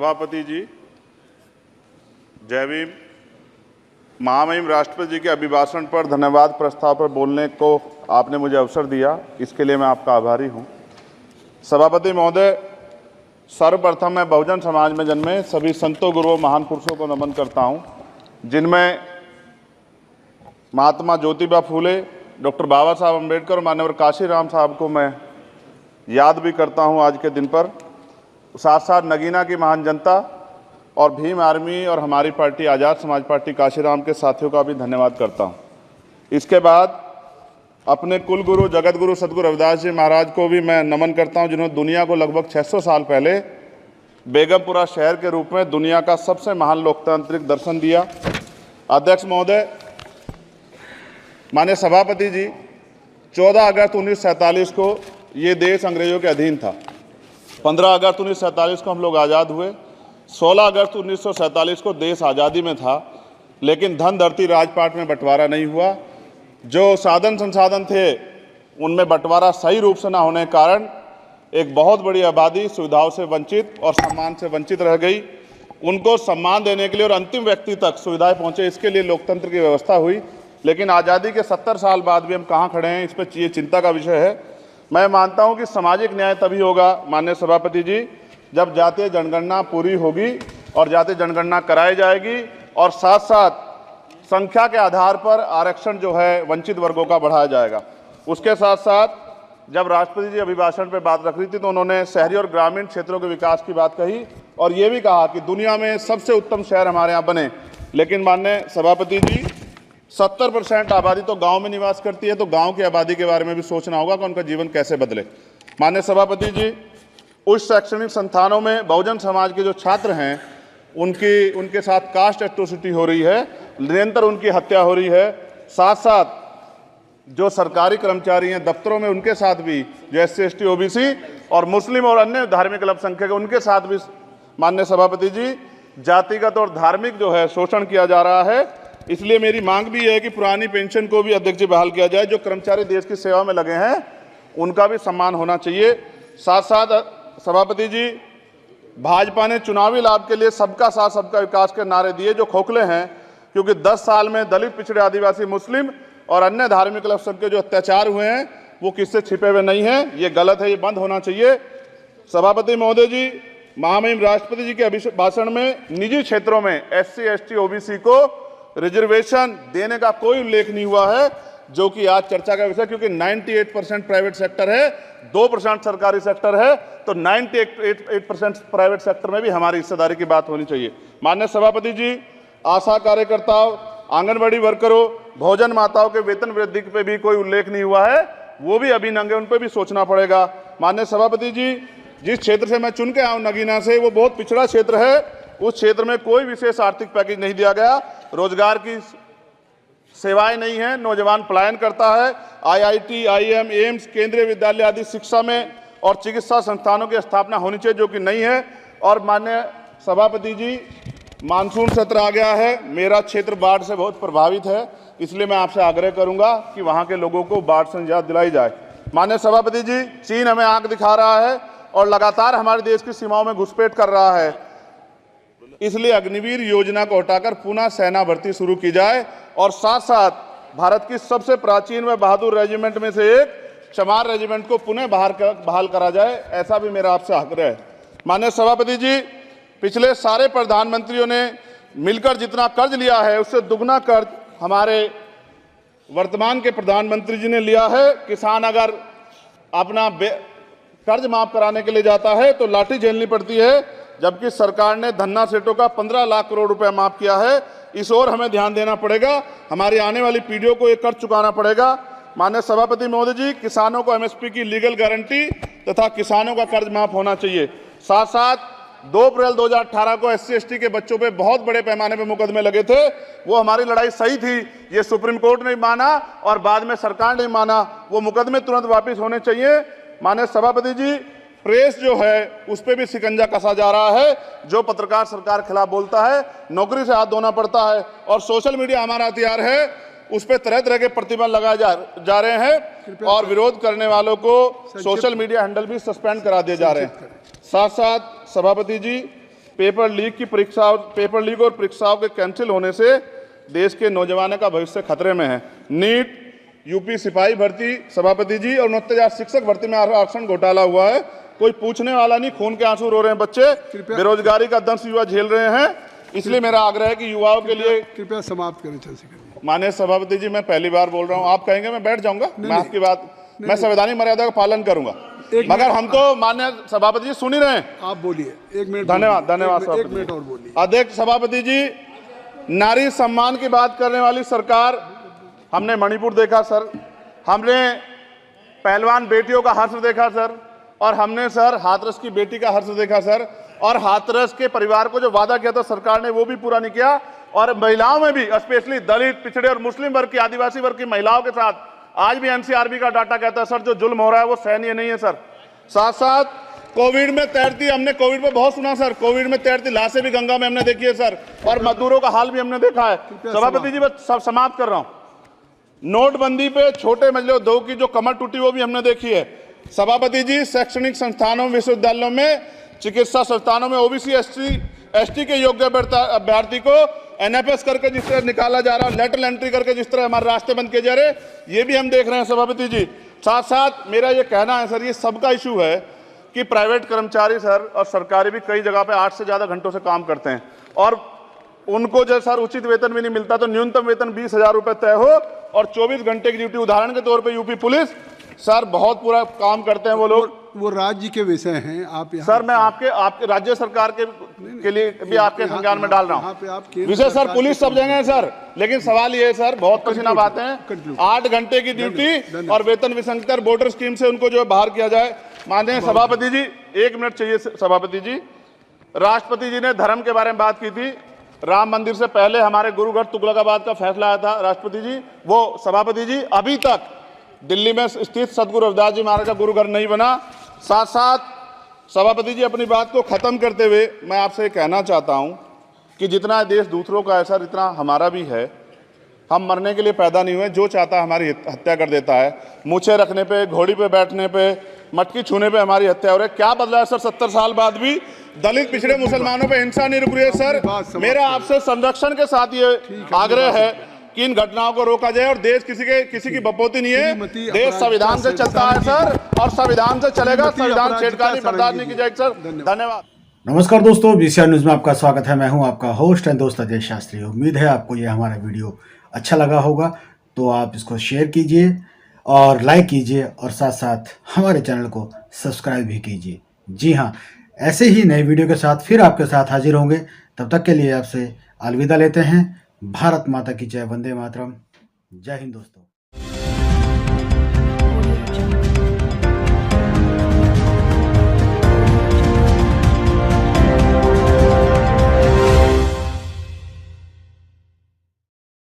सभापति जी, जय भीम। महामहिम राष्ट्रपति जी के अभिभाषण पर धन्यवाद प्रस्ताव पर बोलने को आपने मुझे अवसर दिया, इसके लिए मैं आपका आभारी हूं। सभापति महोदय, सर्वप्रथम मैं बहुजन समाज में जन्मे सभी संतों, गुरुओं, महान पुरुषों को नमन करता हूं, जिनमें महात्मा ज्योतिबा फूले, डॉक्टर बाबा साहब अम्बेडकर और मान्यवर काशीराम साहब को मैं याद भी करता हूं आज के दिन पर। साथ साथ नगीना की महान जनता और भीम आर्मी और हमारी पार्टी आज़ाद समाज पार्टी काशीराम के साथियों का भी धन्यवाद करता हूं। इसके बाद अपने कुल गुरु जगत गुरु सतगुरु रविदास जी महाराज को भी मैं नमन करता हूं, जिन्होंने दुनिया को लगभग 600 साल पहले बेगमपुरा शहर के रूप में दुनिया का सबसे महान लोकतांत्रिक दर्शन दिया। अध्यक्ष महोदय, माननीय सभापति जी, 14 अगस्त 1947 को ये देश अंग्रेजों के अधीन था। 15 अगस्त 1947 को हम लोग आज़ाद हुए। 16 अगस्त 1947 को देश आज़ादी में था, लेकिन धन धरती राजपाट में बंटवारा नहीं हुआ। जो साधन संसाधन थे उनमें बंटवारा सही रूप से न होने के कारण एक बहुत बड़ी आबादी सुविधाओं से वंचित और सम्मान से वंचित रह गई। उनको सम्मान देने के लिए और अंतिम व्यक्ति तक सुविधाएं पहुंचे, इसके लिए लोकतंत्र की व्यवस्था हुई। लेकिन आज़ादी के 70 साल बाद भी हम कहाँ खड़े हैं, इस पर ये चिंता का विषय है। मैं मानता हूं कि सामाजिक न्याय तभी होगा माननीय सभापति जी, जब जातीय जनगणना पूरी होगी और जातीय जनगणना कराई जाएगी और साथ साथ संख्या के आधार पर आरक्षण जो है वंचित वर्गों का बढ़ाया जाएगा। उसके साथ साथ जब राष्ट्रपति जी अभिभाषण पर बात रख रही थी तो उन्होंने शहरी और ग्रामीण क्षेत्रों के विकास की बात कही और ये भी कहा कि दुनिया में सबसे उत्तम शहर हमारे यहाँ बने। लेकिन माननीय सभापति जी, 70% आबादी तो गांव में निवास करती है, तो गांव की आबादी के बारे में भी सोचना होगा कि उनका जीवन कैसे बदले। माननीय सभापति जी, उच्च शैक्षणिक संस्थानों में बहुजन समाज के जो छात्र हैं उनके साथ कास्ट एट्रोसिटी हो रही है, निरंतर उनकी हत्या हो रही है। साथ साथ जो सरकारी कर्मचारी हैं दफ्तरों में, उनके साथ भी जो SC ST OBC और मुस्लिम और अन्य धार्मिक अल्पसंख्यक हैं उनके साथ भी माननीय सभापति जी जातिगत और धार्मिक जो है शोषण किया जा रहा है। इसलिए मेरी मांग भी है कि पुरानी पेंशन को भी अध्यक्ष जी बहाल किया जाए। जो कर्मचारी देश की सेवा में लगे हैं उनका भी सम्मान होना चाहिए। साथ साथ सभापति जी, भाजपा ने चुनावी लाभ के लिए सबका साथ सबका विकास के नारे दिए जो खोखले हैं, क्योंकि 10 साल में दलित, पिछड़े, आदिवासी, मुस्लिम और अन्य धार्मिक अल्पसंख्यक जो अत्याचार हुए हैं वो किससे छिपे हुए नहीं हैं। ये गलत है, ये बंद होना चाहिए। सभापति महोदय जी, महामहिम राष्ट्रपति जी के अभिभाषण में निजी क्षेत्रों में SC ST OBC को रिजर्वेशन देने का कोई उल्लेख नहीं हुआ है, जो कि आज चर्चा का विषय, क्योंकि 98% प्राइवेट सेक्टर है, 2% सरकारी सेक्टर है, तो 98% प्राइवेट सेक्टर में भी हमारी हिस्सेदारी की बात होनी चाहिए। माननीय सभापति जी, आशा कार्यकर्ताओं, आंगनबाड़ी वर्करों, भोजन माताओं के वेतन वृद्धि पे भी कोई उल्लेख नहीं हुआ है, वो भी अभी नंगे, उन पर भी सोचना पड़ेगा। माननीय सभापति जी, जिस क्षेत्र से मैं चुन के आऊँ नगीना से, वो बहुत पिछड़ा क्षेत्र है। उस क्षेत्र में कोई विशेष आर्थिक पैकेज नहीं दिया गया, रोजगार की सेवाएं नहीं है, नौजवान पलायन करता है। IIT, IIM, एम्स, केंद्रीय विद्यालय आदि शिक्षा में और चिकित्सा संस्थानों की स्थापना होनी चाहिए, जो कि नहीं है। और माननीय सभापति जी, मानसून सत्र आ गया है, मेरा क्षेत्र बाढ़ से बहुत प्रभावित है, इसलिए मैं आपसे आग्रह करूंगा कि वहां के लोगों को बाढ़ से निजात दिलाई जाए। माननीय सभापति जी, चीन हमें आंख दिखा रहा है और लगातार हमारे देश की सीमाओं में घुसपैठ कर रहा है, इसलिए अग्निवीर योजना को हटाकर पुनः सेना भर्ती शुरू की जाए और साथ साथ भारत की सबसे प्राचीन व बहादुर रेजिमेंट में से एक चमार रेजिमेंट को पुनः बहाल करा जाए, ऐसा भी मेरा आपसे आग्रह है। माननीय सभापति जी, पिछले सारे प्रधानमंत्रियों ने मिलकर जितना कर्ज लिया है उससे दुगना कर्ज हमारे वर्तमान के प्रधानमंत्री जी ने लिया है। किसान अगर अपना कर्ज माफ कराने के लिए जाता है तो लाठी झेलनी पड़ती है, जबकि सरकार ने धन्ना सेठों का 15 लाख करोड़ रुपया माफ किया है। इस ओर हमें ध्यान देना पड़ेगा, हमारी आने वाली पीढ़ियों को ये कर्ज चुकाना पड़ेगा। माननीय सभापति महोदय जी, किसानों को MSP की लीगल गारंटी तथा किसानों का कर्ज माफ होना चाहिए। साथ साथ 2 अप्रैल 2018 को SC ST के बच्चों पे बहुत बड़े पैमाने पे मुकदमे लगे थे, वो हमारी लड़ाई सही थी, ये सुप्रीम कोर्ट ने माना और बाद में सरकार ने माना, वो मुकदमे तुरंत वापस होने चाहिए। माननीय सभापति जी, प्रेस जो है उस पर भी शिकंजा कसा जा रहा है। जो पत्रकार सरकार खिलाफ बोलता है नौकरी से हाथ धोना पड़ता है, और सोशल मीडिया हमारा हथियार है, उस पर तरह तरह के प्रतिबंध लगाए जा रहे हैं और विरोध करने वालों को सोशल मीडिया हैंडल भी सस्पेंड करा दिए जा रहे हैं। साथ साथ सभापति जी, पेपर लीक और परीक्षाओं के कैंसिल होने से देश के नौजवानों का भविष्य खतरे में है। नीट, यूपी सिपाही भर्ती सभापति जी और 69,000 शिक्षक भर्ती में आरक्षण घोटाला हुआ है, कोई पूछने वाला नहीं, खून के आंसू रो रहे हैं बच्चे, बेरोजगारी का दंश युवा झेल रहे हैं। इसलिए मेरा आग्रह है कि युवाओं के लिए कृपया समाप्त करें चंद्रशेखर। माननीय सभापति जी, मैं पहली बार बोल रहा हूं, आप कहेंगे मैं बैठ जाऊंगा, मैं आपकी बात, मैं संवैधानिक मर्यादा का पालन करूंगा, मगर हम तो माननीय सभापति जी सुन ही रहे हैं। आप बोलिए, 1 मिनट। धन्यवाद। 1 मिनट और बोलिए। अध्यक्ष सभापति जी, नारी सम्मान की बात करने वाली सरकार, हमने मणिपुर देखा सर, हमने पहलवान बेटियों का हर्ष देखा सर, और हमने सर हाथरस की बेटी का हर्ष देखा सर, और हाथरस के परिवार को जो वादा किया था सरकार ने वो भी पूरा नहीं किया। और महिलाओं में भी, स्पेशली दलित, पिछड़े और मुस्लिम वर्ग की, आदिवासी वर्ग की महिलाओं के साथ आज भी एनसीआरबी का डाटा कहता है सर, जो जुल्म हो रहा है वो सहनीय नहीं है सर। साथ साथ कोविड में तैरती, हमने कोविड में बहुत सुना सर, कोविड में तैरती लाशें भी गंगा में हमने देखी है सर, और मजदूरों का हाल भी हमने देखा है। सभापति जी, बस सब समाप्त कर रहा हूं। नोटबंदी पे छोटे मझले उद्योग की जो कमर टूटी वो भी हमने देखी है। सभापति जी, शैक्षणिक संस्थानों, विश्वविद्यालयों में, चिकित्सा संस्थानों में ओबीसी एसटी के योग्य अभ्यर्थी को एनएफएस करके जिस तरह निकाला जा रहा है, लेटरल एंट्री करके जिस तरह हमारे रास्ते बंद किए जा रहे, ये भी हम देख रहे हैं सभापति जी। साथ साथ मेरा ये कहना है सर, ये सबका इशू है कि प्राइवेट कर्मचारी सर और सरकारी भी कई जगह पे 8 से ज्यादा घंटों से काम करते हैं, और उनको जो सर उचित वेतन भी नहीं मिलता, तो न्यूनतम वेतन 20,000 रुपए तय हो और 24 घंटे की ड्यूटी। उदाहरण के तौर पे यूपी पुलिस सर बहुत पूरा काम करते हैं वो लोग, वो राज्य के विषय हैं। आप सर मैं आपके राज्य सरकार के लिए भी आपके संज्ञान में डाल रहा हूँ विषय सर, पुलिस सब जगह है सर, लेकिन सवाल ये है सर, बहुत पसीना बातें हैं, 8 घंटे की ड्यूटी और वेतन विसंगति, बॉर्डर स्कीम से उनको जो है बाहर किया जाए। माननीय सभापति जी, 1 मिनट चाहिए सभापति जी। राष्ट्रपति जी ने धर्म के बारे में बात की थी, राम मंदिर से पहले हमारे गुरुघर तुगलकाबाद का फैसला आया था राष्ट्रपति जी, वो सभापति जी अभी तक दिल्ली में स्थित सदगुरु रविदास जी महाराज का गुरुघर नहीं बना। साथ साथ सभापति जी, अपनी बात को खत्म करते हुए मैं आपसे कहना चाहता हूं कि जितना देश दूसरों का है सर, इतना हमारा भी है। हम मरने के लिए पैदा नहीं हुए, जो चाहता है हमारी हत्या कर देता है। मूछें रखने पे, घोड़ी पे बैठने पे, मटकी छूने पे हमारी हत्या हो रही है। क्या बदला है सर 70 साल बाद भी? दलित, पिछड़े, मुसलमानों पे हिंसा नहीं रुक रही है सर। मेरा आपसे संरक्षण के साथ ये आग्रह है कि इन घटनाओं को रोका जाए, और देश किसी की बपोती नहीं है, देश संविधान से चलता है सर, और संविधान से चलेगा, संविधान छेड़खानी बर्दाश्त नहीं की जाएगी सर। धन्यवाद। नमस्कार दोस्तों, बीसीआर न्यूज में आपका स्वागत है। मैं हूं आपका होस्ट एंड दोस्त अजय शास्त्री। उम्मीद है आपको ये हमारा वीडियो अच्छा लगा होगा, तो आप इसको शेयर कीजिए और लाइक कीजिए, और साथ साथ हमारे चैनल को सब्सक्राइब भी कीजिए। जी हाँ, ऐसे ही नए वीडियो के साथ फिर आपके साथ हाजिर होंगे। तब तक के लिए आपसे अलविदा लेते हैं। भारत माता की जय, वंदे मातरम। जय हिंद दोस्तों।